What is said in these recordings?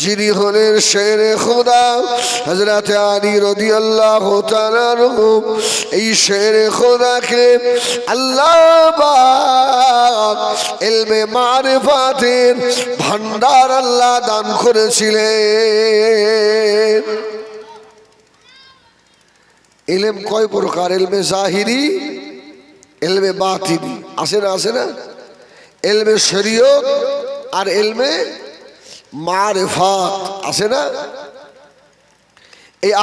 যিনি হলেন শেরে খোদা হযরত আলী রাদিয়াল্লাহু তাআলা আনহু। এই শেরে খোদাকে আল্লাহ পাক ইলমে মারিফাতের ভান্ডার আল্লাহ দান করেছিলেন। ইলম কয় প্রকার? ইলমে জাহিরি, ইলমে বাতিনি, আছে না? আছে না? ইলমে শরীয়ত আর ইলমে মারিফাত, আছে না? এই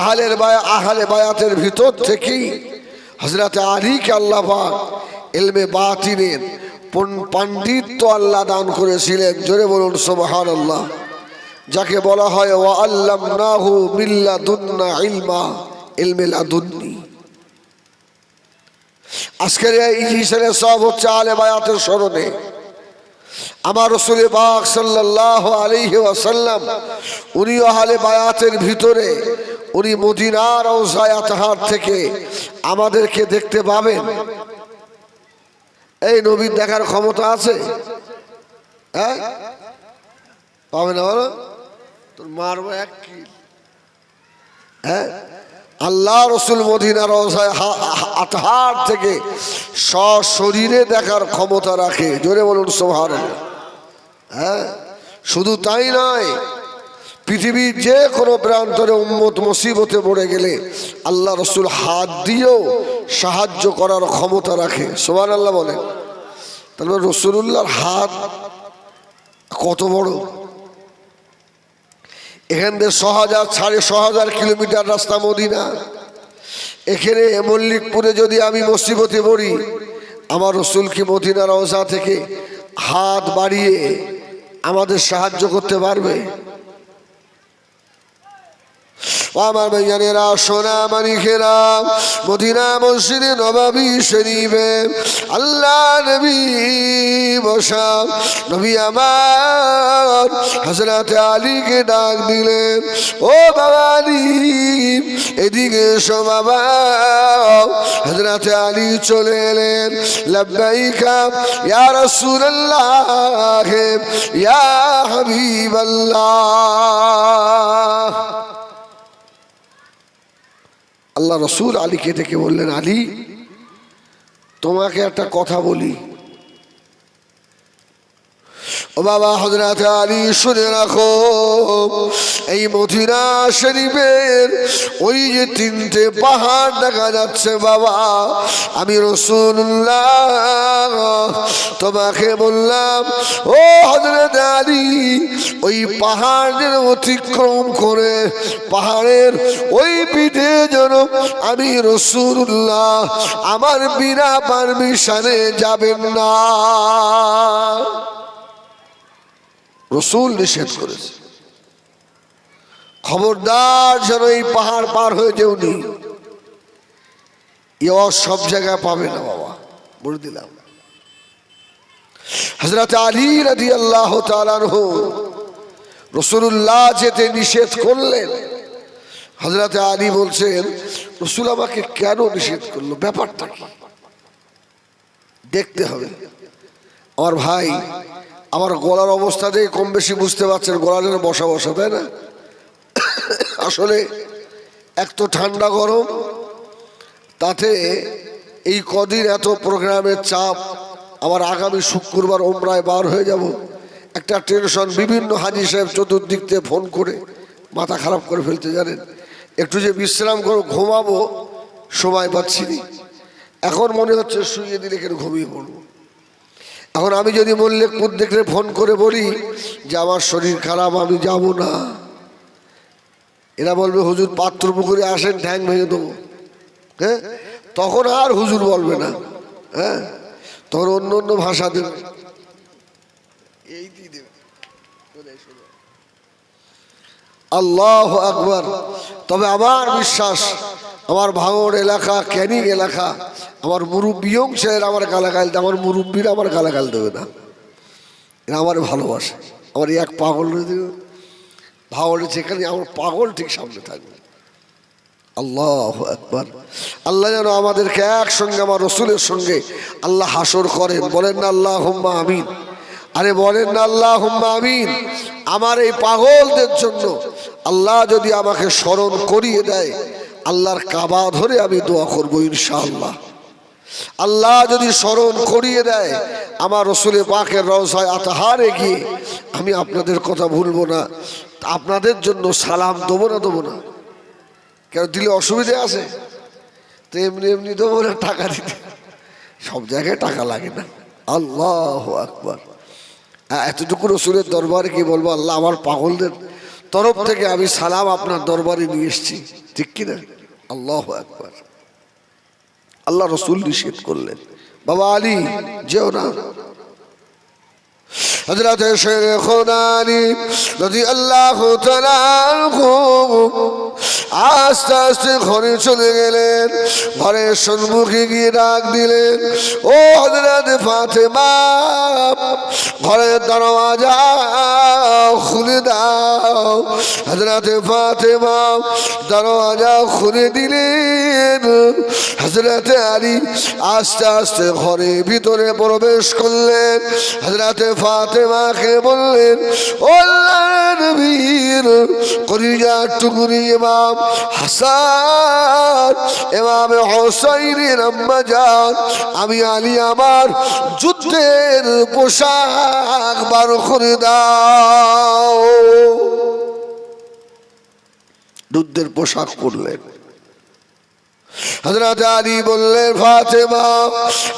আহলে বায়াতের ভিতর থেকেই হযরত আলীকে আল্লাহ পাক ইলমে বাতিনের পাণ্ডিত্য আল্লাহ দান করেছিলেন। জোরে বলুন সুবহানাল্লাহ। যাকে বলা হয় ওয়া আল্লামনাহু মিন লাদুন্না ইলমা, ইলমে লাদুন্নি। আজকের এই ইজলিসের সব হচ্ছে আহলে বায়াতের স্মরণে। আমার রাসূল পাক সাল্লাল্লাহু আলাইহি ওয়াসাল্লাম উনি আহলে বায়াতের ভিতরে, উনি মদিনার রওজায়ে আতহার থেকে আমাদেরকে দেখতে পাবেন। এই নবীর দেখার ক্ষমতা আছে? হ্যাঁ, পাবে না? বলো তোর মারবো এক কি? হ্যাঁ, আল্লাহ রসুল মদিনার রওজায়ে আতহার থেকে সশরীরে দেখার ক্ষমতা রাখে। জোরে বলুন সুবহানাল্লাহ। হ্যাঁ, শুধু তাই নয়, পৃথিবীর যে কোনো প্রান্তরে উম্মত মুসিবতে পড়ে গেলে আল্লাহ রসুল হাত দিয়েও সাহায্য করার ক্ষমতা রাখে। সুবহানাল্লাহ বলেন। তাহলে রাসূলুল্লাহর হাত কত বড়! এখান থেকে 6,500 কিলোমিটার রাস্তা মদিনা। এখানে মল্লিকপুরে যদি আমি মুসিবতে পড়ি, আমার রাসূল কি মদিনার রওজা থেকে হাত বাড়িয়ে আমাদের সাহায্য করতে পারবে? আমার ভাইয়ানেরা, সোনা মানিকেরা, মদিনা মসজিদে নববী শরীফে আল্লাহ নবী বসা। নবী আমার হযরত আলীকে ডাক দিলেন, ও বাবা আলী, এদিকে এসো বাবা। হযরত আলী চলে এলেন। লব্বাইকা ইয়া রাসূলুল্লাহ, ইয়া হাবিবাল্লাহ। আল্লাহ রসুল আলীকে ডেকে বললেন, আলী, তোমাকে একটা কথা বলি। ও বাবা হযরত আলী, শুনে রাখো, এই মদিনা শরীফের ওই যে 3টে পাহাড় দেখা যাচ্ছে বাবা, আমি রাসূলুল্লাহ তোমাকে বললাম, ও হযরত আলী, ওই পাহাড়ের অতিক্রম করে পাহাড়ের ওই পিঠে যেন আমি রাসূলুল্লাহ আমার বিনা পারমিশনে যাবেন না। রসুল নিষেধ করেছে, খবরদার যেন এই পাহাড় পার হয়ে যেওনি। এ সব জায়গায় পাবে না বাবা, বলে দিলাম। হযরত আলী রাদিয়াল্লাহু তাআলা আনহু রাসূলুল্লাহ যেতে নিষেধ করলেন। হযরত আলী বলছেন, রাসূল আমাকে কেন নিষেধ করলো, ব্যাপারটা কি দেখতে হবে। আমার ভাই, আমার গলার অবস্থাতে কম বেশি বুঝতে পারছেন, গলা যেন বসা বসা, তাই না? আসলে এক তো ঠান্ডা গরম, তাতে এই কদিন এত প্রোগ্রামের চাপ, আবার আগামী শুক্রবার ওমরায় বার হয়ে যাব, একটা টেনশন। বিভিন্ন হাজী সাহেব চতুর্দিক থেকে ফোন করে মাথা খারাপ করে ফেলতে জানেন। একটু যে বিশ্রাম করে ঘুমাবো সময় পাচ্ছি না। এখন মনে হচ্ছে শুয়ে দিলে কেন ঘুমিয়ে পড়বো। এখন আমি যদি মল্লিকপুর দেখলে ফোন করে বলি যে আমার শরীর খারাপ, আমি যাব না, এরা বলবে হুজুর পাত্রপুকুরে আসেন, ঠ্যাং ভেঙে দেবো। হ্যাঁ, তখন আর হুজুর বলবে না। হ্যাঁ, তখন অন্য অন্য ভাষা দেবে, এই দিয়ে দেবে। আল্লাহু আকবার। তবে আমার বিশ্বাস, আমার ভাঙড় এলাকা, ক্যানিং এলাকা, আমার মুরব্বী অংশের আমার গালাগাল, আমার মুরব্বীরা আমার গালাগাল দেবে না। এরা আমার ভালোবাসে। আমার এক পাগল ভাঙড়ে যেখানে আমার পাগল ঠিক সামনে থাকবে। আল্লাহু আকবার। আল্লাহ যেন আমাদেরকে একসঙ্গে আমার রসুলের সঙ্গে আল্লাহ হাসর করেন, বলেন না আল্লাহুম্মা আমিন। আরে বলেন না আল্লাহুম্মা আমিন। আমার এই পাগলদের জন্য আল্লাহ যদি আমাকে স্মরণ করিয়ে দেয়, আল্লাহর কাবা ধরে আমি দোয়া করবো ইনশাআল্লাহ। আল্লাহ যদি স্মরণ করিয়ে দেয় আমার রসুল পাকের রওজায়ে আতহারে গিয়ে, আমি আপনাদের কথা ভুলবো না। আপনাদের জন্য সালাম দেবো না দেবো না? কেন দিলে অসুবিধে আছে? তো এমনি এমনি দেবো না, টাকা দিতে সব জায়গায় টাকা লাগে না। আল্লাহু আকবার। এতটুকু রসুলের দরবারে কি বলবো, আল্লাহ আমার পাগলদের তরফ থেকে আমি সালাম আপনার দরবারে নিয়ে এসেছি, ঠিক কিনা? আল্লাহু আকবার। আল্লাহ রসুল নিষেধ করলেন, বাবা আলী যেও না। হযরত শেখুনা আলী রাদিয়াল্লাহু তাআলা আনহু আস্তে আস্তে ঘরে চলে গেলেন। ঘরের সম্মুখে গিয়ে ডাক দিলেন, ও হযরত ফাতেমা, ঘরের দরওয়াজা খুলে দাও। হযরত ফাতেমা দরওয়াজা খুলে দিলেন। হযরত আলী আস্তে আস্তে ঘরের ভিতরে প্রবেশ করলেন। হযরত ফাতেমাকে বললেন, ও আল্লাহর নবীর কলিজার টুকরি ইমাম হাসান, ইমাম হুসাইনের আম্মা জান, আমি আলী আমার যুদ্ধের পোশাক বার করে দাও। যুদ্ধের পোশাক পরলেন। হযরত আলী বললেন, ফাতেমা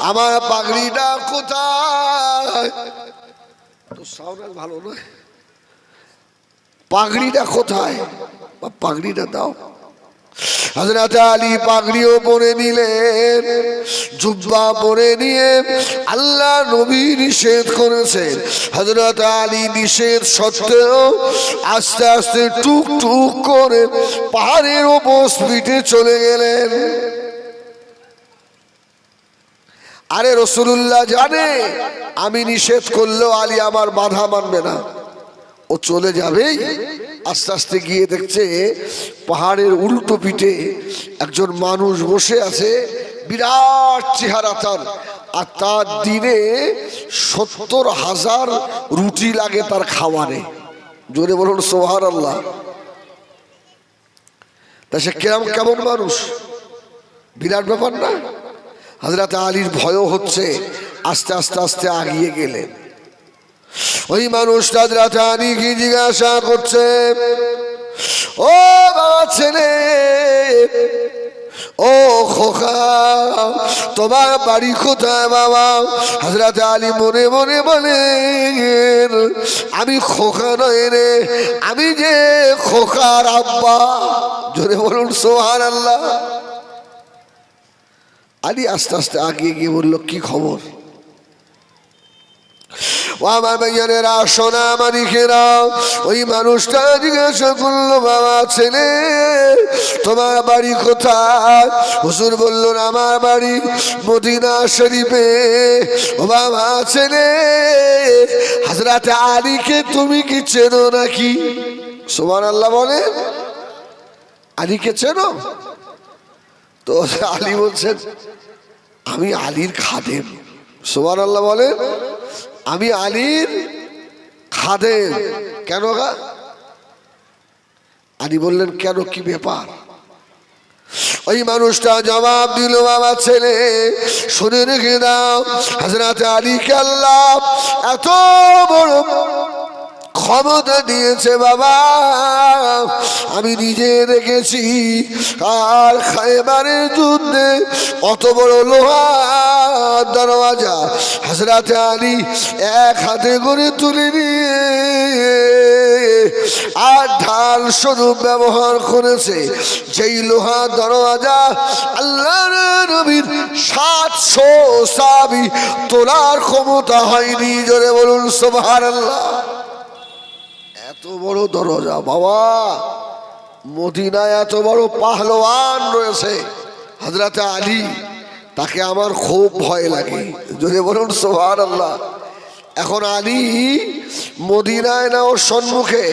আমার পাগড়িটা কোথায়? তো সাউন্ড ভালো নয়, পাগড়িটা কোথায়? পাগড়িটা দাও। হযরত আলী পাগড়িও পরে নিলেন, জুব্বা পরে নিয়ে, আল্লাহ নবী নিষেধ করেছেন, হযরত আলী নিষেধ সত্ত্বেও আস্তে আস্তে টুক টুক করে পাহাড়ের উপর পিঠে চলে গেলেন। আরে রাসূলুল্লাহ জানে আমি নিষেধ করলেও আলী আমার বাধা মানবে না, ও চলে যাবেই। আস্তে আস্তে গিয়ে দেখছে পাহাড়ের উল্টো পিঠে একজন মানুষ বসে আছে, বিরাট চেহারা তার, আর তার দিনে ৭০,০০০ রুটি লাগে তার খাওয়ারে। জোরে বলুন সুবহানাল্লাহ। তা সে কেমন মানুষ, বিরাট ব্যাপার না? হযরত আলীর ভয়ও হচ্ছে, আস্তে আস্তে আস্তে আগিয়ে গেলেন। ওই মানুষটা হযরত আলীকে জিজ্ঞাসা করছে, ও বাবা ছেলে, ও খোকা, তোমার বাড়ি কোথায় বাবা? হযরত আলী মনে মনে বলেন, আমি খোকা নয় রে, আমি যে খোকার আব্বা। জোরে বলুন সুবহানাল্লাহ। আলী আস্তে আস্তে আগিয়ে গিয়ে বলল, কি খবর? ও আমার ভাইয়েরা, সোনা মানিকেরা, ওই মানুষটা জিজ্ঞাসা করলো, বাবা ছেলে তোমার বাড়ি কোথায়? হুজুর বললেন, আমার বাড়ি মদিনা শরীফে। ও বাবা ছেলে, হযরত আলীকে তুমি কি চেনো নাকি? সুবহানাল্লাহ বলে, আলীকে চেনো? তো আলী বলছেন, আমি আলীর খাদেম। সুবহানাল্লাহ বলে, আমি আলীর খাদেম। কেন গা? আলী বললেন, কেন, কি ব্যাপার? ওই মানুষটা জবাব দিল, বাবা ছেলে শুনে রেখে দাও, হযরত আলীকে আল্লাহ এত বড় ক্ষমতা দিয়েছে বাবা, আমি নিজে দেখেছি। আর খায়বারের যুদ্ধে অত বড় লোহার দরওয়াজা হযরত আলী এক হাতে করে তুলে নিয়ে আর ঢাল স্বরূপ ব্যবহার করেছে। যেই লোহার দরওয়াজা আল্লাহর নবীর ৭০০ সাহাবী তোলার ক্ষমতা হয়নি। জোরে বলুন সুবহানাল্লাহ। এত বড় দরজা বাবা, মদিনায় এত বড় পাহলওয়ান রয়েছে হযরত আলী, তাকে আমার খুব ভয় লাগে। যদি বলুন সুবহানাল্লাহ। এখন আলী মদিনায় না ওর সম্মুখে?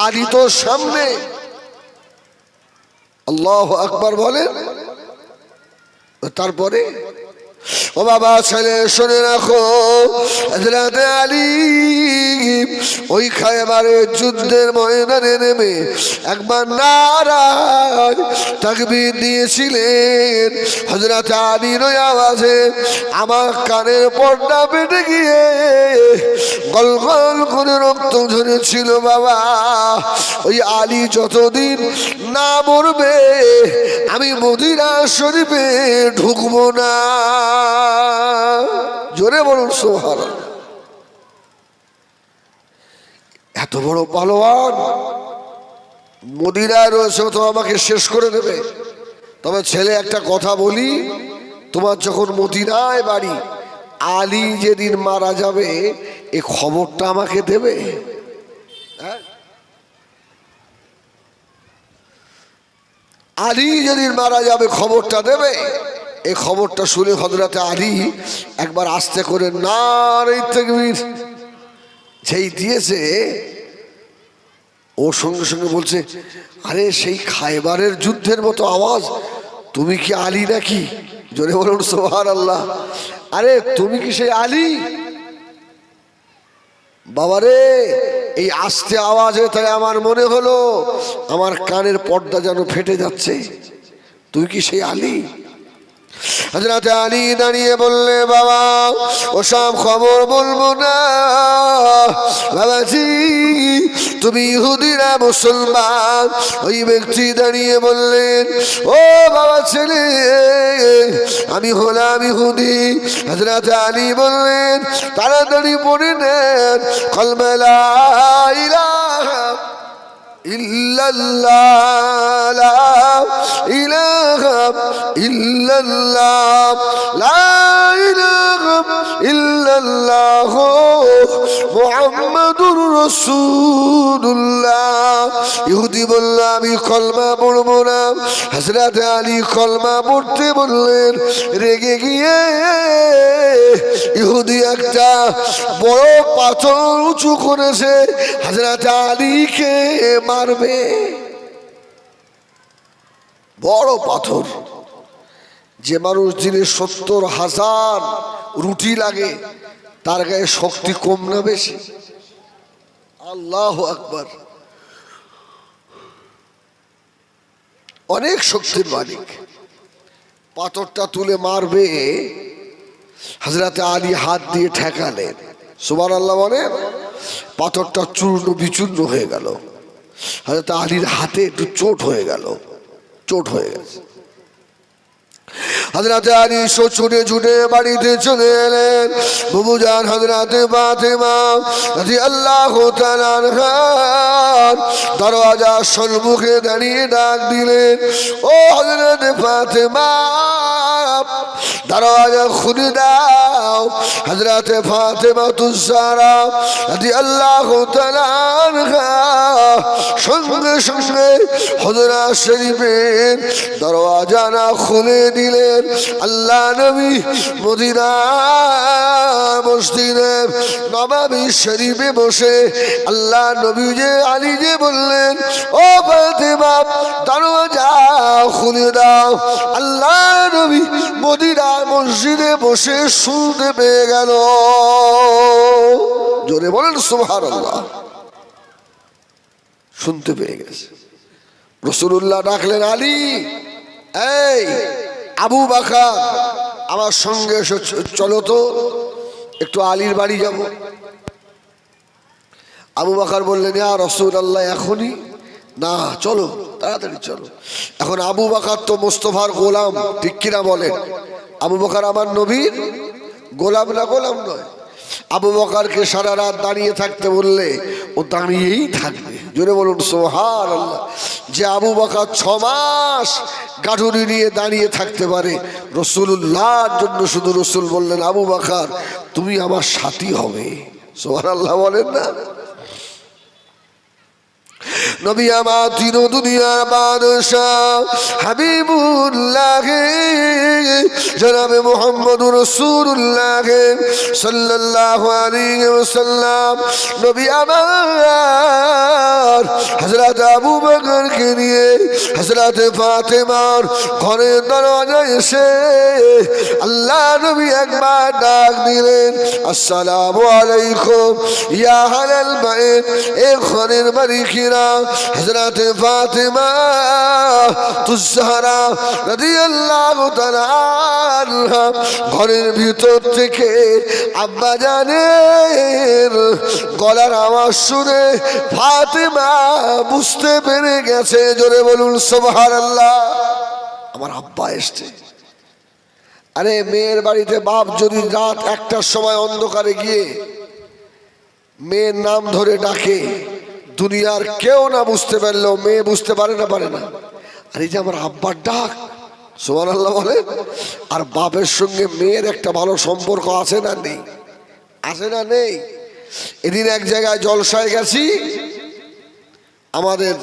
আলী তো সামনে। আল্লাহু আকবার বলেন। তারপরে ও বাবা ছেলে শুনে রাখো, হযরত আলী ওই খায়বারের যুদ্ধের ময়দানে নেমে একবার নারায় তাকবীর দিয়েছিলেন। হযরত আলীর ওই আওয়াজে আমার কানের পর্দা ফেটে গিয়ে গল গল করে রক্ত ঝরেছিল। বাবা ওই আলী যতদিন না মরবে আমি মদিনা শরীফে ঢুকবো না। জোরে বলুন সুবহানাল্লাহ। এত বড় পালোয়ান মদিনায় রয়েছে, তো আমাকে শেষ করে দেবে। তবে ছেলে একটা কথা বলি, তোমার যখন মদিনায় বাড়ি, আলী যেদিন মারা যাবে এই খবরটা আমাকে দেবে। হ্যাঁ, আলী যেদিন মারা যাবে খবরটা দেবে। এই খবরটা শুনে হযরত আলী একবার আস্তে করে নারে তাকবীর যেই দিয়েছে, ওর সঙ্গে সঙ্গে বলছে, আরে সেই খায়বারের যুদ্ধের মতো আওয়াজ, তুমি কি আলী নাকি? জোরে বলুন সুবহানাল্লাহ। আরে তুমি কি সেই আলী? বাবারে এই আস্তে আওয়াজে তাই আমার মনে হলো আমার কানের পর্দা যেন ফেটে যাচ্ছে। তুই কি সেই আলী? হযরত আলী দাঁড়িয়ে বললে, বাবা ওসব খবর বলবো না বাবাজি, তুমি ইহুদি না মুসলমান? ওই ব্যক্তি দাঁড়িয়ে বললেন, ও বাবা ছেলে আমি হলাম ইহুদি। হযরত আলী বললেন, তাড়াতাড়ি পড়ে নেন কলমা লা ইলাহা ইল্লাল্লাহ, লা ইলাহা ইল্লাল্লাহ, লা ইলাহা ইল্লাল্লাহ মুহাম্মাদুর রাসূলুল্লাহ। ইহুদি বলল, আমি কলমা পড়বো না। হযরত আলী কলমা পড়তে বললেন। রেগে গিয়ে ইহুদি একটা বড় পাথর উঁচু করেছে, হযরত আলীকে মারবে। বড় পাথর। যে মানুষ দিনে ৭০,০০০ রুটি লাগে তার গায়ে শক্তি কম না বেশি? আল্লাহু আকবার। অনেক শক্তির মালিক। পাথরটা তুলে মারবে, হযরত আলী হাত দিয়ে ঠেকালেন। সুবহানাল্লাহ বলেন। পাথরটা চূর্ণ বিচূর্ণ হয়ে গেল। হযরত আলীর হাতে একটু চোট হয়ে গেছে। হযরত আলী ছুটে ছুটে বাড়িতে চলে এলেন। বুবুজান হযরত ফাতেমা রাদিয়াল্লাহু তাআলা আনহা দরওয়াজার সম্মুখে দাঁড়িয়ে ডাক দিলেন, ও হযরত ফাতেমা দরওয়াজা খুলে দাও। হযরত ফাতেমা তুজাহরা রাদিয়াল্লাহু তাআলা আনহা সঙ্গে সঙ্গে হুজরা শরীফের দরওয়াজা না খুলে দিলেন। আল্লাহ নবী মদিনা মসজিদে নববী শরীফে বসে আল্লাহ নবী যে আলী যে বললেন, ও ফাতেমা দরওয়াজা খুলে দাও। আল্লাহ নবী মদিনা মসজিদে বসে শুনতে পেয়ে গেল। জোরে বলেন সুবহানাল্লাহ। শুনতে পেয়ে গেছে। রাসূলুল্লাহ ডাকলেন, আলী, এই আবু বকর আমার সঙ্গে চলো তো, একটু আলীর বাড়ি যাব। আবু বকর বললেন, ইয়া রাসূলুল্লাহ এখনই না, চলো তাড়াতাড়ি চলো। এখন আবু বকর তো মুস্তাফার গোলাম, ঠিক কিনা বলেন? আবু বকর আমার নবীর গোলাম না, গোলাম নয়। আবু বকরকে সারা রাত দাঁড়িয়ে থাকতে বললে ও দাঁড়িয়েই থাকবে। জোরে বলুন সুবহানাল্লাহ। যে আবু বকর 6 মাস গাঠুরি নিয়ে দাঁড়িয়ে থাকতে পারে, রাসূলুল্লাহর জন্য শুধু রাসূল বললেন, আবু বকর তুমি আমার সাথী হবে। সুবহানাল্লাহ বলেন না? নবী আমার তিন দুনিয়ার বাদশাহ হাবিবুল্লাহ জনাবে মুহাম্মদুর রাসূলুল্লাহ সাল্লাল্লাহু আলাইহি ওয়াসাল্লাম নবী আমার হযরত আবু বকরকে নিয়ে হযরত ফাতেমার ঘরের দরজায় এসে আল্লাহ নবী একবার ডাক দিলেন, আসসালামু আলাইকুম ইয়া আহলাল বাইত। এ ঘরের মালিকেরা হযরত ফাতেমা তুজহারা রাদিয়াল্লাহু তাআলা আনহা ঘরের ভিতর থেকে আব্বা জানের গলার আওয়াজ শুনে ফাতেমা বুঝতে পেরে গেছে, জোরে বলুন সুবহানাল্লাহ, আমার আব্বা এসছে। আরে মেয়ের বাড়িতে বাপ যদি রাত 1টার সময় অন্ধকারে গিয়ে মেয়ের নাম ধরে ডাকে, দুনিয়ার কেউ না বুঝতে পারলেও মেয়ে বুঝতে পারে না, পারে না। আর এই যে আমার আব্বার ডাক, সুবহানাল্লাহ বলে। আর বাপের সঙ্গে মেয়ের একটা ভালো সম্পর্ক আছে না নেই? আছে না নেই? এদিন এক জায়গায় জলসায় গেছি, আমাদের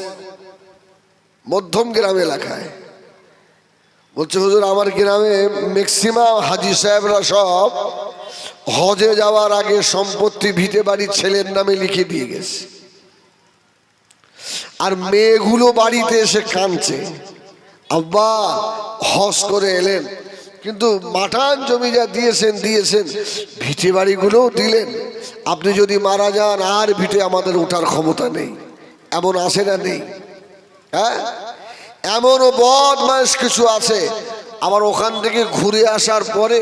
মধ্যম গ্রাম এলাকায়। বলছে হুজুর আমার গ্রামে ম্যাক্সিমাম হাজি সাহেবরা সব হজে যাওয়ার আগে সম্পত্তি ভিটে বাড়ির ছেলের নামে লিখে দিয়ে গেছে, আর মেয়েগুলো বাড়িতে এসে কাঁদছে, আব্বা হজ করে এলেন কিন্তু মাটান জমি যা দিয়েছেন দিয়েছেন, ভিটে বাড়িগুলোও দিলেন, আপনি যদি মারা যান আর ভিটে আমাদের ওঠার ক্ষমতা নেই। এমন আছে না নেই? হ্যাঁ, এমনও বদমাইশ কিছু আছে। আবার ওখান থেকে ঘুরে আসার পরে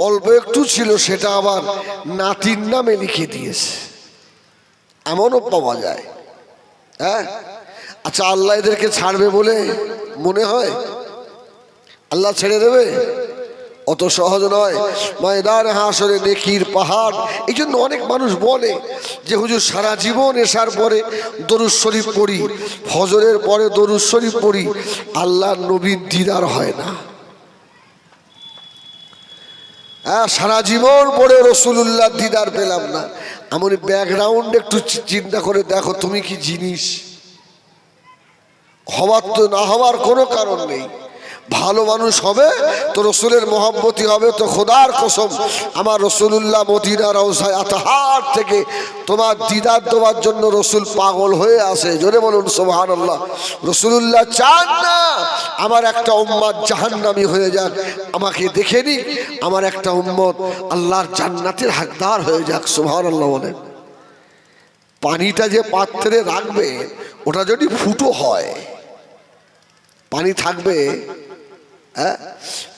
অল্প একটু ছিল, সেটা আবার নাতির নামে লিখে দিয়েছে, এমনও পাওয়া যায়। হ্যাঁ, আচ্ছা আল্লাহ এদেরকে ছাড়বে বলে মনে হয়? আল্লাহ ছেড়ে দেবে? অত সহজ নয়। ময়দানে হাসরে নেকির পাহাড়। এই জন্য অনেক মানুষ বলে যে হুজুর সারা জীবন এসার পরে দরুদ শরীফ পড়ি, ফজরের পরে দরুদ শরীফ পড়ি, আল্লাহর নবীর দিদার হয় না। হ্যাঁ, সারা জীবন পরে রাসূলুল্লাহর দিদার পেলাম না। এমন ব্যাকগ্রাউন্ড একটু চিন্তা করে দেখো, তুমি কি জিনিস? হওয়ার তো না হওয়ার কোনো কারণ নেই। ভালো মানুষ হবে তো রসুলের মহব্বতি হবে তো খোদার কসম আমার রাসূলুল্লাহ মদিনা রওজায় আতহার থেকে তোমার দিদার দেওয়ার জন্য রসুল পাগল হয়ে আসে। জোরে বলুন সুবহানাল্লাহ। রাসূলুল্লাহ চান না আমার একটা উম্মত জাহান্নামী হয়ে যাক, আমাকে দেখে নি আমার একটা উম্মত আল্লাহর জান্নাতের হকদার হয়ে যাক। সুবহানাল্লাহ বলেন। পানিটা যে পাত্রে রাখবে ওটা যদি ফুটো হয় পানি থাকবে? হ্যাঁ,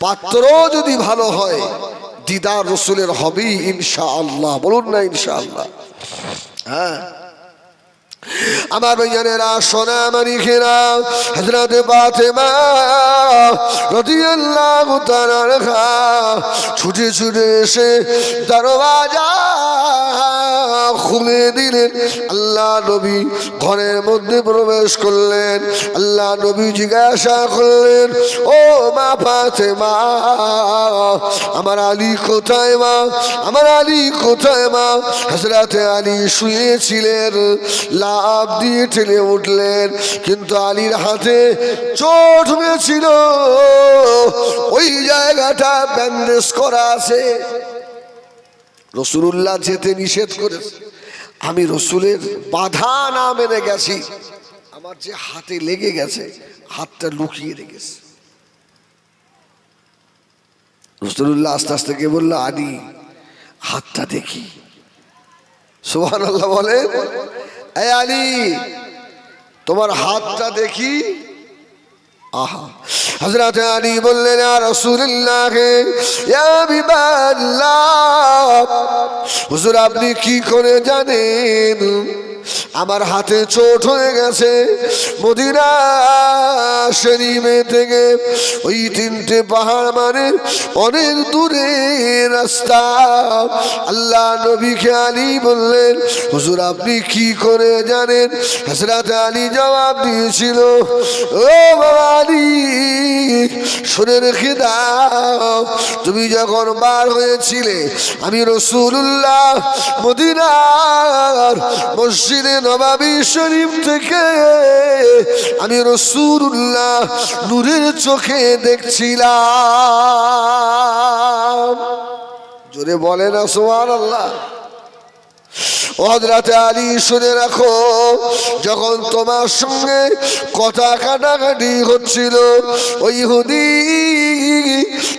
পাত্র যদি ভালো হয় দিদার রসুলের হবেই ইনশাআল্লাহ। বলুন না ইনশাআল্লাহ। হ্যাঁ, আমার ভাইয়ানেরা সোনা মানিকেরা, হযরত ফাতেমা রাদিয়াল্লাহু তাআলা আনহা ছুটে ছুটে এসে দরওয়াজা খুলে দিলেন। আল্লাহ নবী ঘরের মধ্যে প্রবেশ করলেন। আল্লাহ নবী জিজ্ঞাসা করলেন, ও মা ফাতেমা, আমার আলী কোথায় মা? আমার আলী কোথায় মা? হযরত আলী শুয়েছিলেন, লাফ দিয়ে ঠেলে উঠলেন, কিন্তু আলীর হাতে চোট হয়েছিল, ওই জায়গাটা ব্যান্ডেজ করা আছে। রাসূলুল্লাহ যেতে নিষেধ করেছে, আমি রসুলের বাধা না মেনে গেছি, আমার যে হাতে লেগে গেছে হাতটা লুকিয়ে রেখেছে। রাসূলুল্লাহ আস্তে আস্তে গিয়ে বলল, আলী হাতটা দেখি। সুবহানাল্লাহ বলেন। এই আলী তোমার হাতটা দেখি। আহা, হযরত আলী বললেন, ইয়া রাসূলুল্লাহ ইয়া হাবিবাল্লাহ, হুজুর আপনি কি করে জানেন আমার হাতে চোট হয়ে গেছে? মদিনা শরীফে থেকে ওই 3টে পাহাড় মানে অনেক দূরে রাস্তা। আল্লাহ নবীকে আলী বললেন, হুজুর আপনি কি করে জানেন? হযরত আলী জবাব দিয়েছিল, ও বাবা আলী শুনে রেখে দাও, তুমি যখন বার হয়েছিলে আমি রাসূলুল্লাহ মদিনার মসজিদ মসজিদে নববী শরীফ থেকে আমি রাসূলুল্লাহ নূরের চোখে দেখছিলাম। জোরে বলে না সুবহানাল্লাহ। ও হযরত আলী শুনে রাখো, যখন তোমার সঙ্গে কথা কাটাকাটি হচ্ছিল, ওই ইহুদি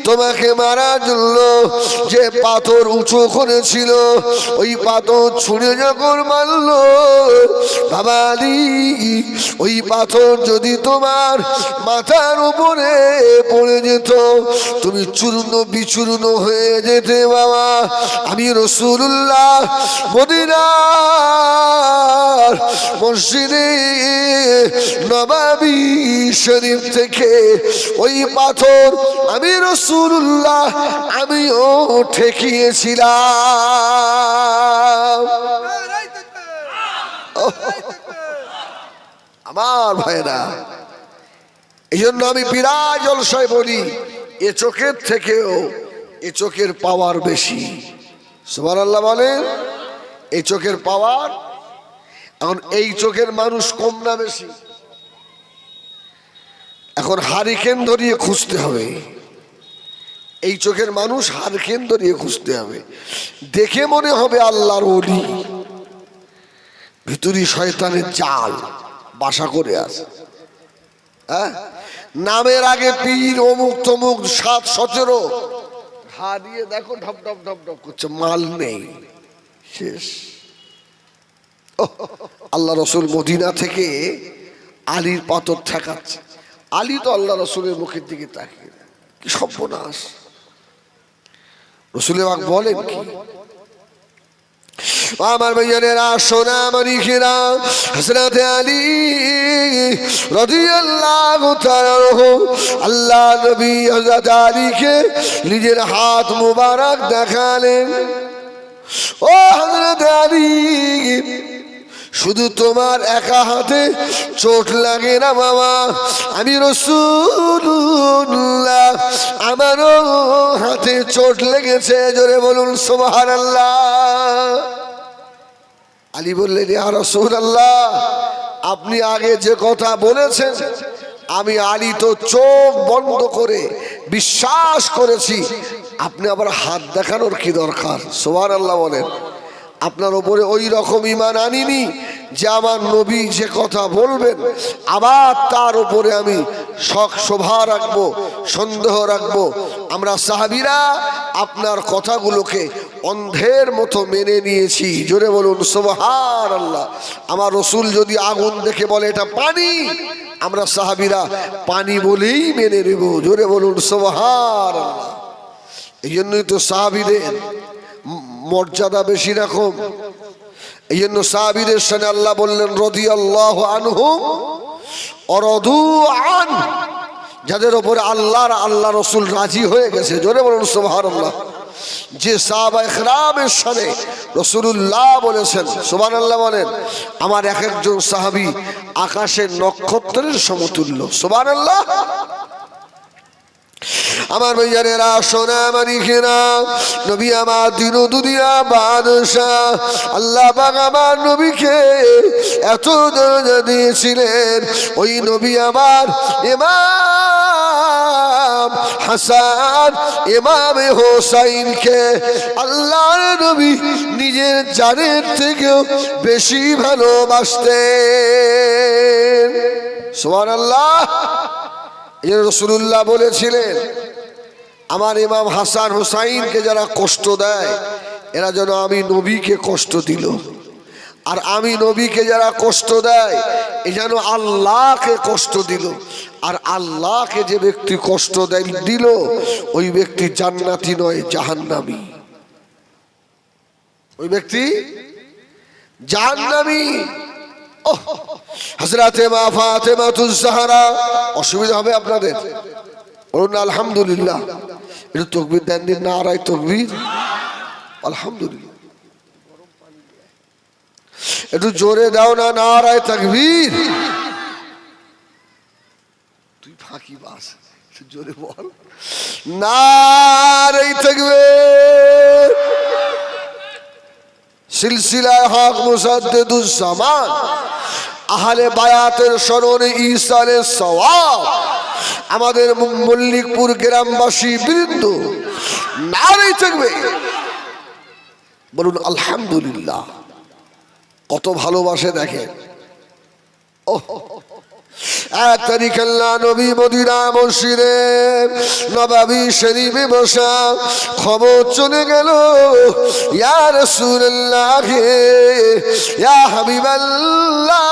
তোমাকে মারার জন্য যে পাথর উঁচু করেছিল, ওই পাথর ছুঁড়ে যখন মারলো, বাবা আলী ওই পাথর যদি তোমার মাথার উপরে পড়ে যেত, তুমি চূর্ণ বিচূর্ণ হয়ে যেতে বাবা। আমি রাসূলুল্লাহ মদিনার মসজিদে নববী শরীফ থেকে ওই পাথর আমি রাসূলুল্লাহ আমিও ঠেকিয়েছিলাম। আমার ভাইরা, এই জন্য আমি বিরাট জলসায় বলি, এ চোখের থেকেও এ চোখের পাওয়ার বেশি। সুবহানাল্লাহ বলেন। এই চোখের পাওয়ার, এখন এই চোখের মানুষ কম না বেশি? এখন হারিকেন ধরিয়ে খুঁজতে হবে, এই চোখের মানুষ হারিকেন ধরিয়ে খুঁজতে হবে। দেখে মনে হবে আল্লাহর ওলি, ভিতরি শয়তানের জাল বাসা করে আছে। হ্যাঁ, নামের আগে পীর অমুক তমুক 7-17 ঘা দিয়ে দেখো ঢপ ঢপ ঢপ ঢপ করছে, মাল নেই, শেষ। আল্লাহ রসুল মদিনা থেকে আলীর পাথর ঠেকাচ্ছে, আলী তো আল্লাহ রসুলের মুখের দিকে তাকিয়ে, কি সর্বনাশ। রসুলের বাক বলেন কি, আমার ভাইয়ানেরা সোনা মানিকেরা, হযরত আলী রাদিয়াল্লাহু তাআলা আল্লাহ নবী হযরত আলীকে নিজের হাত মুবারক দেখালেন। ও হযরত আলী, শুধু তোমার একা হাতে চোট লাগে না বাবা, আমি রাসূলুল্লাহ আমারও হাতে চোট লেগেছে। জোরে বলুন সুবহানাল্লাহ। আলী বললেন, ইয়া রাসূলুল্লাহ, আপনি আগে যে কথা বলেছেন আমি আলী তো চোখ বন্ধ করে বিশ্বাস করেছি, আপনি আবার হাত দেখানোর কি দরকার? সুবহানাল্লাহ বলেন। আপনার উপরে ওই রকম ঈমান আনিনি যে আমার নবী যে কথা বলবেন আবার তার উপরে আমি শক শোভা রাখবো, সন্দেহ রাখবো। আমরা সাহাবীরা আপনার কথাগুলোকে অন্ধের মতো মেনে নিয়েছি। জোরে বলুন সুবহানাল্লাহ। আমার রসুল যদি আগুন দেখে বলে এটা পানি, আমরা সাহাবীরা পানি বলেই মেনে নেব। জোরে বলুন সুবহানাল্লাহ। এই জন্যই তো সাহাবীদের মর্যাদা বেশি রকম। এই জন্য সাহাবীদের সাথে আল্লাহ বললেন রাদিয়াল্লাহু আনহুম ওয়া রাদু আন, যাদের উপরে আল্লাহ রসুল রাজি হয়ে গেছে। জোরে বলুন সুবহানাল্লাহ। যে সাহাবা ইকরামের সাথে রাসূলুল্লাহ বলেছেন, সুবহানাল্লাহ বলেন, আমার এক একজন সাহাবী আকাশের নক্ষত্রের সমতুল্য। সুবহানাল্লাহ। আমার ভাইয়ানেরা সোনা মানিকেরা, নবী আমার দিন দুনিয়া বাদশাহ, আল্লাহ পাক আমার নবীকে এত দরজা দিয়েছিলেন, ওই নবী আমার ইমাম হাসান ইমাম হোসাইনকে আল্লাহর নবী নিজের জানের থেকেও বেশি ভালোবাসতেন। সুবহানাল্লাহ। এই রাসূলুল্লাহ বলেছিলেন, আমার ইমাম হাসান হুসাইনকে যারা কষ্ট দেয় এরা যেন আমি নবীকে কষ্ট দিল, আর আমি নবীকে যারা কষ্ট দেয় এ যেন আল্লাহকে কষ্ট দিল। আর আল্লাহকে যে ব্যক্তি কষ্ট দিল ওই ব্যক্তি জান্নাতি নয়, জাহান্নামী। ওই ব্যক্তি জাহান্নামী। হযরতে মা ফাতেমাতুজ জাহরা, অসুবিধা হবে আপনাদের, বলুন আলহামদুলিল্লাহ। একটু তাকবীর দেন দিন, নারায়ে তাকবীর, আলহামদুলিল্লাহ। একটু জোরে দাও না, নারায়ে তাকবীর। তুই ফাঁকি বাস, একটু জোরে বল, নারায়ে তাকবীর। সিলসিলায় হক মুসাদ্দিদুজ জামান আহলে বায়াতের স্মরণে ঈসালের সওয়াব আমাদের মল্লিকপুর গ্রামবাসী বৃন্দ নারে থাকবে বলুন আলহামদুলিল্লাহ। কত ভালোবাসে দেখেন। ওহ এক তারিখ আল্লাহ নবী মদিনা মসজিদে নববী শরীফে বসা খবর চলে গেল, ইয়া রাসূলুল্লাহ ইয়া হাবিবাল্লাহ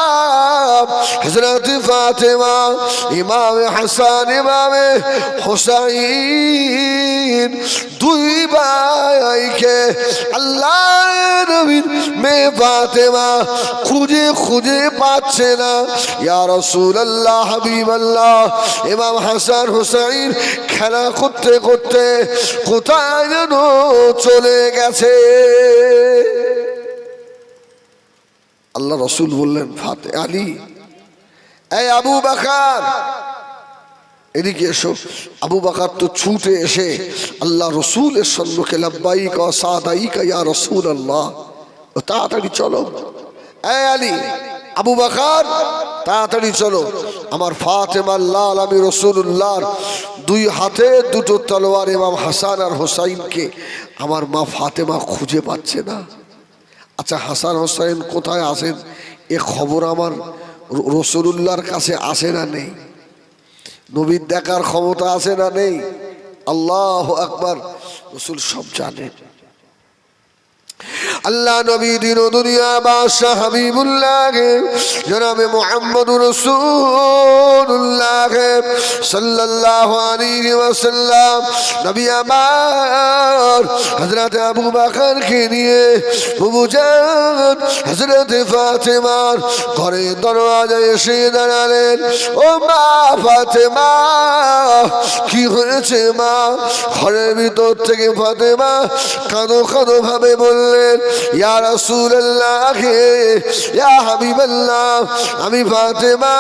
হযরত ফাতেমা ইমাম হাসান ইমাম হুসাইন দুই ভাইকে আল্লাহর নবীর মেয়ে ফাতেমা খুঁজে খুঁজে পাচ্ছে না। ইয়া রাসূলুল্লাহ হাবিবাল্লাহ ইমাম হাসান হুসাইন খেলা করতে করতে কোথায় যেন চলে গেছে। আল্লাহ রসুল বললেন ফাতে আলী এই আবু বকর এদিকে এসো। আবু বকর তো ছুটে এসে আল্লাহ রসুলের সম্মুখে লাব্বাইকা ওয়া সাদাইকা ইয়া রাসূলুল্লাহ, তাড়াতাড়ি চলো। এই আলী আবু বকর তাড়াতাড়ি চলো, আমার ফাতেমা লাল আমি রসুল্লাহর দুই হাতে দুটো তলোয়ার ইমাম হাসান আর হোসাইনকে আমার মা ফাতেমা খুঁজে পাচ্ছে না। আচ্ছা হাসান হোসাইন কোথায় আছেন এ খবর আমার রসুল্লাহর কাছে আসে না নেই? নবীর দেখার ক্ষমতা আছে না নেই? আল্লাহু আকবার। রসুল সব জানেন। আল্লাহ নবী দিন দুনিয়া বাদশাহ হাবিবুল্লাহ জনাবে মুহাম্মদুর রাসূলুল্লাহ সাল্লাল্লাহু আলাইহি ওয়াসাল্লাম নবী আমার হযরত আবু বকরকে নিয়ে বুবুজান হযরত ফাতেমার ঘরের দরজায় এসে দাঁড়ালেন। ও মা ফাতেমা কি হয়েছে মা? ঘরের ভিতর থেকে ফাতেমা কাঁদো কাঁদো ভাবে বললেন, ইয়া রাসূলুল্লাহ ইয়া হাবিবাল্লাহ আমি ফাতেমা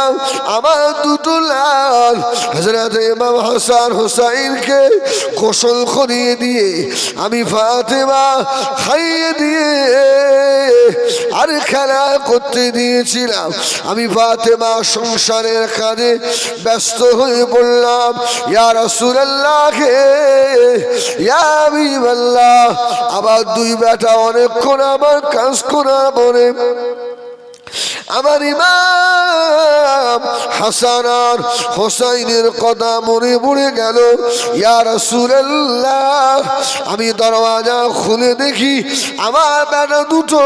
আমার দুটো লাল হযরত ইমাম হাসান হুসাইনকে গোসল করিয়ে দিয়ে আমি ফাতেমা খাইয়ে দিয়ে আর খেলা করতে দিয়েছিলাম। আমি ফাতেমা সংসারের কাজে ব্যস্ত হয়ে পড়লাম। ইয়া রাসূলুল্লাহ ইয়া হাবিবাল্লাহ আবার দুই বেটা অনেকক্ষণ আমার কাজ করার পরে আমার ইমাম হাসান আর হোসাইনের কথা মনে পড়ে গেল। ইয়া রাসূলুল্লাহ আমি দরওয়াজা খুলে দেখি আমার বেটা দুটো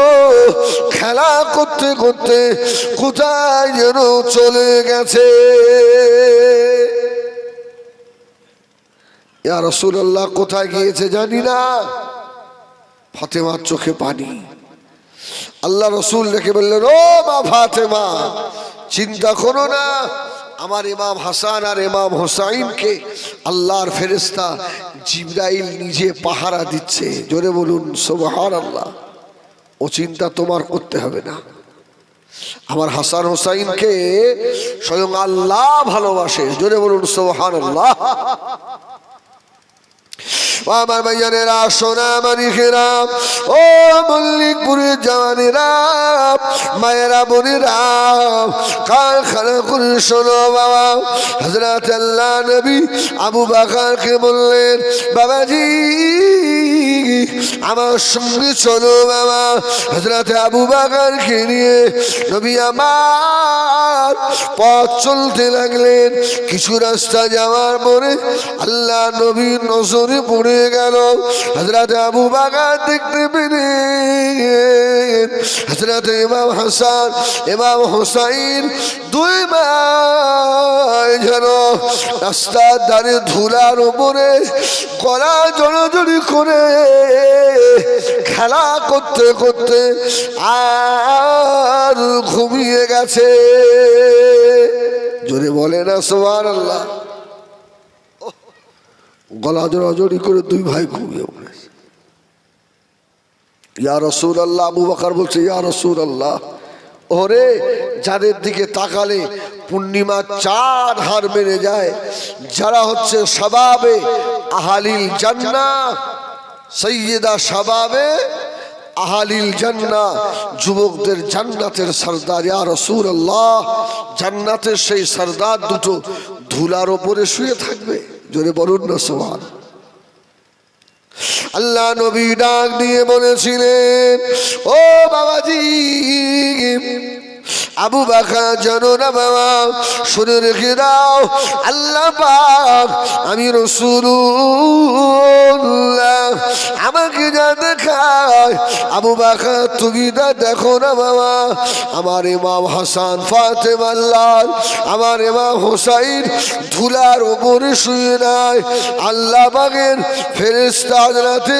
খেলা করতে করতে কোথায় যেন চলে গেছে। ইয়া রাসূলুল্লাহ কোথায় গিয়েছে জানি না। ফাতেমার চোখে পানি। আল্লাহ রসুল রেখে বললেন, ও মা ফাতেমা চিন্তা করো না, আমার ইমাম হাসান আর ইমাম হোসাইনকে আল্লাহর ফেরেশতা জিবরাইল নিজে পাহারা দিচ্ছে। জোরে বলুন সুবহানাল্লাহ। ও চিন্তা তোমার করতে হবে না। আমার হাসান হোসাইনকে স্বয়ং আল্লাহ ভালোবাসে। জোরে বলুন সুবহানাল্লাহ। আমার ভাইয়ানেরা সোনা মানিকেরা ও মল্লিকপুরের জওয়ানেরা মায়েরা বোনেরা কার খানা করে শোনো বাবা। হযরত আল্লাহ নবী আবু বকরকে বললেন, বাবাজি আমার সঙ্গে চলো বাবা। হযরত আবু বকরকে নিয়ে নবী আমার পথ চলতে লাগলেন। কিছু রাস্তা যাওয়ার পরে আল্লাহ নবীর নজরে পড়ে গেল। হযরত আবু বকর দেখতে পেলেন হযরত ইমাম হাসান ইমাম হোসাইন দুই ভাই যেন রাস্তার ধারে ধুলার উপরে গলা জড়াজড়ি করে খেলা করতে করতে আর ঘুমিয়ে গেছে। জোরে বলে না সুবহানাল্লাহ। গলা জড়াজড়ি করে দুই ভাই ঘুমিয়ে পড়েছে। ইয়া রাসূলুল্লাহ আবু বকর বলছে, ইয়া রাসূলুল্লাহ ওরে যাদের দিকে তাকালে পূর্ণিমা চাঁদ হার মেরে যায়, যারা হচ্ছে শাবাবে আহালিল জান্নাহ সাইয়্যিদা শাবাবে আহালিল জান্নাহ, যুবকদের জান্নাতের সরদার ইয়া রাসূলুল্লাহ, জান্নাতের সেই সরদার দুটো ধুলার উপরে শুয়ে থাকবে। জোরে বলুন না সুবহানাল্লাহ। আল্লাহ নবী ডাক দিয়ে বলেছিলেন, ও বাবাজি, আবু বকর জানো না বাবা, শুনে রেখে দাও, আল্লাহ পাক আমি রাসূলুল্লাহ আমাকে যা দেখায়, আবু বকর তুমি তা দেখো না বাবা। আমার ইমাম হাসান ফাতেমা লাল, আমার ইমাম হুসাইন ধুলার উপরে শুয়ে নাই। আল্লাহ পাকের ফেরেশতা হযরতে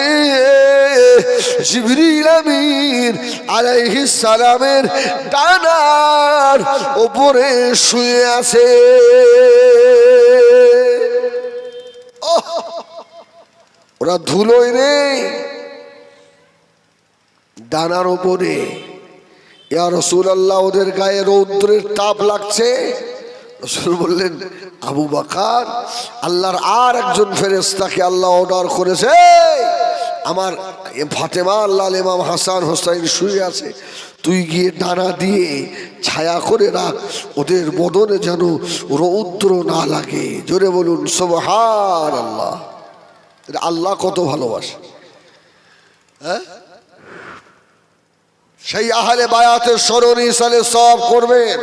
জিবরিল আমিন আলাইহিস সালামের ডানার উপরে শুয়ে আছে। ওরা ধুলোয় রে, ডানার উপরে। ইয়া রাসূলুল্লাহ ওদের গায়ে রৌদ্রের তাপ লাগছে। রাসূল বললেন, আবু বকর, আল্লাহর আর একজন ফেরেশতাকে আল্লাহ অর্ডার করেছে, আমার ফাতেমা আল্লাহ ইমাম হাসান হোসাইন শুয়ে আছে, তুই গিয়ে ডানা দিয়ে ছায়া করে রাখ, ওদের বদনে যেন রৌদ্র না লাগে। জোরে বলুন সুবহানাল্লাহ। আল্লাহ কত ভালোবাসে। হ্যাঁ, সেই আহলে বায়াতের স্মরণে সালে সব করবেন।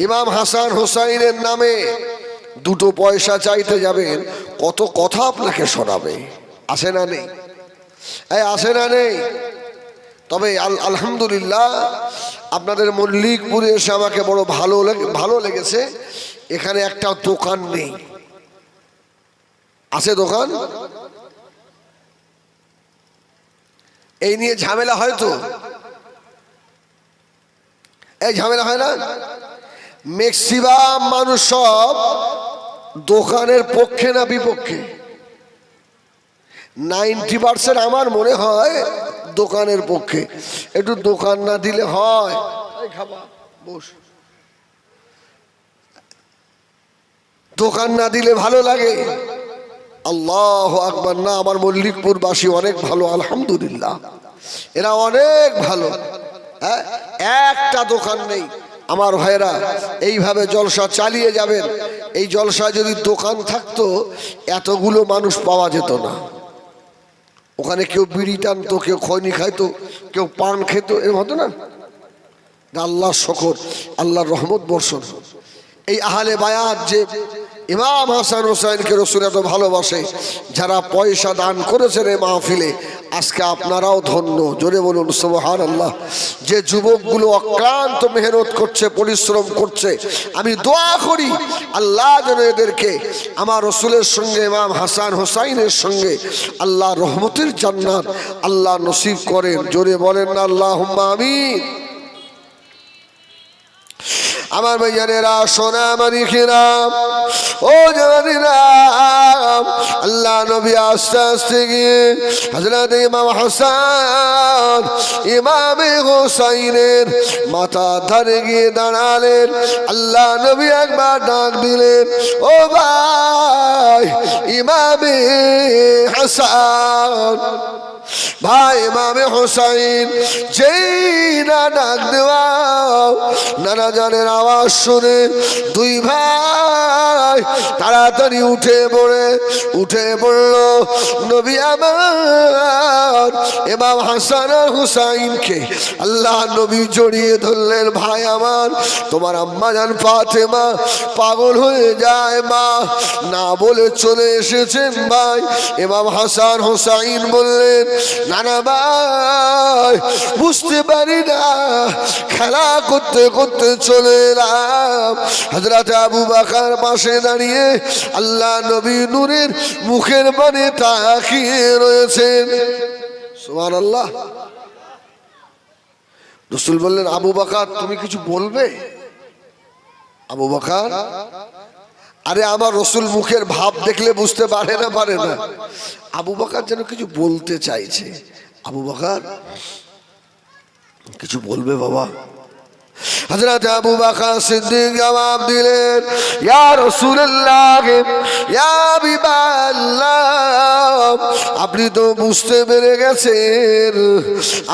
ইমাম হাসান হোসাইনের নামে দুটো পয়সা চাইতে যাবেন, কত কথা আপনাকে শোনাবে। আসে না নেই? আসে না নেই? তবে আলহামদুলিল্লাহ আপনাদের মল্লিকপুরে এসে আমাকে বড় ভালো লেগেছে, এখানে একটা দোকান নেই। আছে দোকান? এই নিয়ে ঝামেলা হয় তো, এই ঝামেলা হয় না? ম্যাক্সিমাম মানুষ সব দোকানের পক্ষে না বিপক্ষে? 90% আমার মনে হয় দোকানের পক্ষে। একটু দোকান না দিলে হয়? বস, দোকান না দিলে ভালো লাগে? আল্লাহু আকবার। না, আমার মল্লিকপুরবাসী অনেক ভালো, আলহামদুলিল্লাহ, এরা অনেক ভালো। হ্যাঁ, একটা দোকান নেই। আমার ভাইরা এইভাবে জলসা চালিয়ে যাবেন। এই জলসা যদি দোকান থাকতো এতগুলো মানুষ পাওয়া যেত না। ওখানে কেউ বিড়ি টানতো, কেউ খৈনি খাইতো, কেউ পান খেত, এরকম হতো না। আল্লাহর শকর, আল্লাহর রহমত বর্ষণ। এই আহলে বায়াত যে ইমাম হাসান হোসাইনকে রাসূল এত ভালোবাসে, যারা পয়সা দান করেছেন এই মাহফিলে, আজকে আপনারাও ধন্য। জোরে বলুন সুবহানাল্লাহ। যে যুবকগুলো অক্লান্ত মেহনত করছে, পরিশ্রম করছে, আমি দোয়া করি আল্লাহ যেন এদেরকে আমার রাসূলের সঙ্গে, ইমাম হাসান হোসাইনের সঙ্গে আল্লাহ রহমতের জান্নাত আল্লাহ নসিব করেন। জোরে বলেন না আল্লাহুম্মা আমিন। আমার ভাইয়ারেরা, সোনা মানিকেরা, ও জানেরা, আল্লাহ নবী আস্তে আস্তে গিয়ে হযরত ইমাম হাসান ইমামে হোসাইনের মাথা ধারে গিয়ে দাঁড়ালেন। আল্লাহ নবী একবার ডাক দিলেন, ও ভাই ইমামে হাসান, ভাই ইমামে হোসাইন। যেই না ডাক দেওয়া, নানা জানের আওয়াজ শুনে দুই ভাই তাড়াতাড়ি উঠে পড়ল। নবী আমার ইমাম হাসান আর হুসাইনকে আল্লাহ নবী জড়িয়ে ধরলেন। ভাই আমার, তোমার আম্মা জান ফাতেমা পাগল হয়ে যায় মা, না বলে চলে এসেছেন ভাই। ইমাম হাসান হুসাইন বললেন, নানা ভাই বুঝতে পারি না, খেলা করতে করতে চলে এলাম। হযরত আবু বকর পাশে দাঁড়িয়ে আল্লাহ নবী নূরের মুখের পানে তাকিয়ে রয়েছেন। সুবহানাল্লাহ। রাসূল বললেন, আবু বকর তুমি কিছু বলবে? আবু বকর, আরে আমার রাসূল মুখের ভাব দেখলে বুঝতে পারে না। আবু বকর যেন কিছু বলতে চাইছে। আবু বকর কিছু বলবে বাবা? হযরত আবু বকর সিদ্দিক জবাব দিলেন, ইয়া রাসূলুল্লাহ, ইয়া হাবিবাল্লাহ, আপনি তো বুঝতে পেরে গেছেন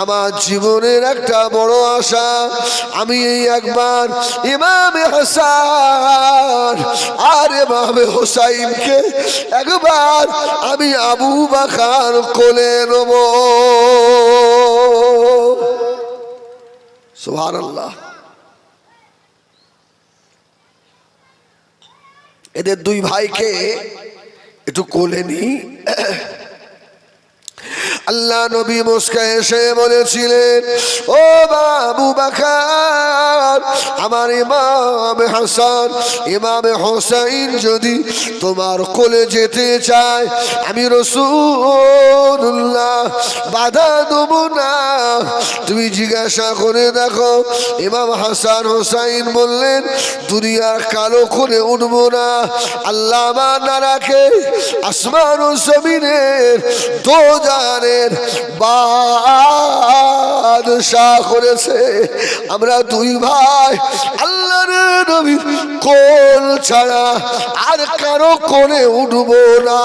আমার জীবনের একটা বড় আশা, আমি এই একবার ইমামে হাসান আর ইমামে হুসাইনকে একবার আমি আবু বকর কোলে নেব। সুবহানাল্লাহ। এদের দুই ভাইকে একটু কোলে নি। আল্লাহ নবী মুস্কে এসে বলেছিলেন, ও আবু বকর, আমার ইমাম হাসান ইমাম হুসাইন যদি তোমার কোলে যেতে চায়, আমি রাসূলুল্লাহ বাধা দেব না। তুমি জিজ্ঞাসা করে দেখো। ইমাম হাসান হুসাইন বললেন, দুনিয়ার কালো করে উঠবো না। আল্লাহ আমার নারাকে আসমান ও জমিনের দোজানের বাদশাহ করেছে। আমরা দুই ভাই আল্লাহর নবীর কোল ছাড়া আর কারো কোলে উঠবো না।